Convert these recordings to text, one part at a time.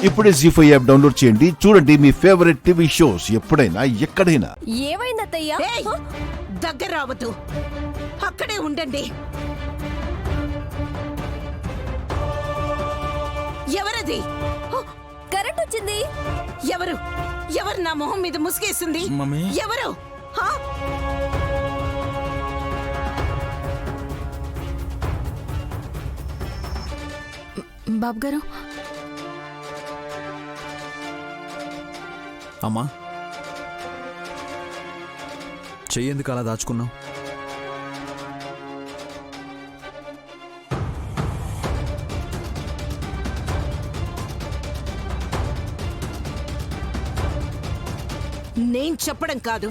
ఇప్పుడే జీ5 app download చేయండి. చూడండి మీ ఫేవరెట్ టీవీ షోస్ ఎప్పుడైనా ఎక్కడైనా. ఏమైందత్తయ్యా? దగ్గర రావద్దు, అక్కడే ఉండండి. ఎవరది? కరెంట్ వచ్చింది. ఎవరు ఎవరు నా మొహం మీద ముసుగేసింది? ఎవరు? బాబు గారు, అమ్మా చెయ్యేందుకు అలా దాచుకున్నావు? నేను చెప్పడం కాదు,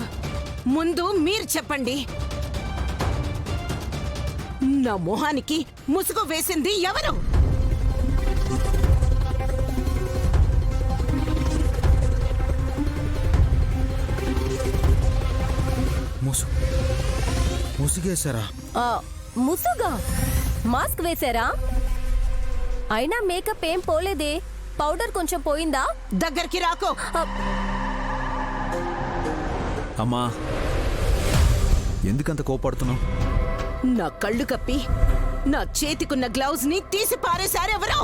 ముందు మీరు చెప్పండి. నా మొహానికి ముసుగు వేసింది ఎవరు? ముసుగేశారా? ముసుగా? మాస్క్ వేశారా? అయినా మేకప్ ఏం పోలేదే, పౌడర్ కొంచెం పోయిందా? దగ్గరికి రాకో. అమ్మా ఎందుకంత కోపడుతున్నావు? నా కళ్ళు కప్పి నా చేతికున్న గ్లౌజ్ ని తీసి పారేశారెవరో.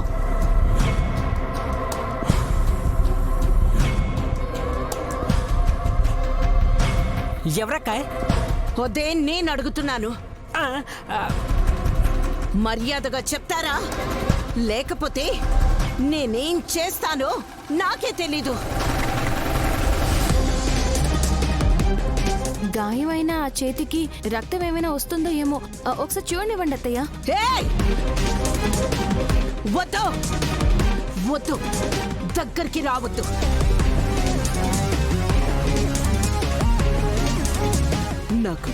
ఎవరక్కాయ్? అదే నేను అడుగుతున్నాను. మర్యాదగా చెప్తారా, లేకపోతే నేనేం చేస్తానో నాకే తెలీదు. గాయమైన ఆ చేతికి రక్తం ఏమైనా వస్తుందో ఏమో, ఒకసారి చూడనివ్వండి అత్తయ్య. వద్దు వద్దు, దగ్గరికి రావద్దు. నాకు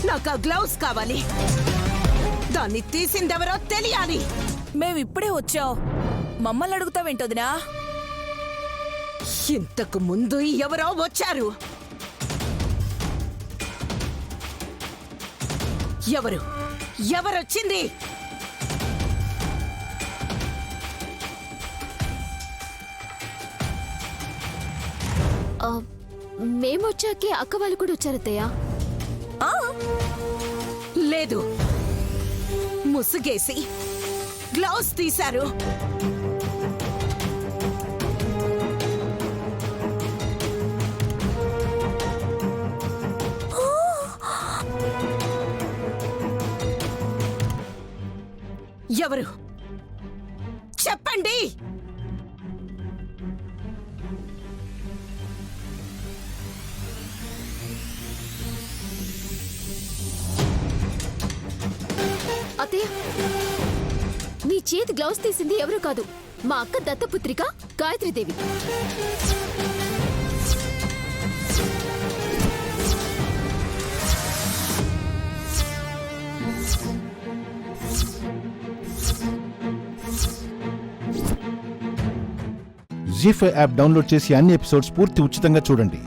నాకు ఆ గ్లౌస్ కావాలి. దాన్ని తీసిందెవరో తెలియాలి. మేమిప్పుడే వచ్చాం, మమ్మల్ని అడుగుతావేంటోదినా? ఇంతకు ముందు ఎవరో వచ్చారు. ఎవరు ఎవరొచ్చింది? మేమొచ్చాకే అక్క వాళ్ళు కూడా వచ్చారత్తయ్య. లేదు, ముసుగేసి గ్లౌస్ తీశారు. ఎవరు చెప్పండి. అత్తయ్య, మీ చేతి గ్లౌస్ తీసింది ఎవరు కాదు, మా అక్క దత్తపుత్రిక గాయత్రీదేవి. జీ5 యాప్ డౌన్లోడ్ చేసి అన్ని ఎపిసోడ్స్ పూర్తి ఉచితంగా చూడండి.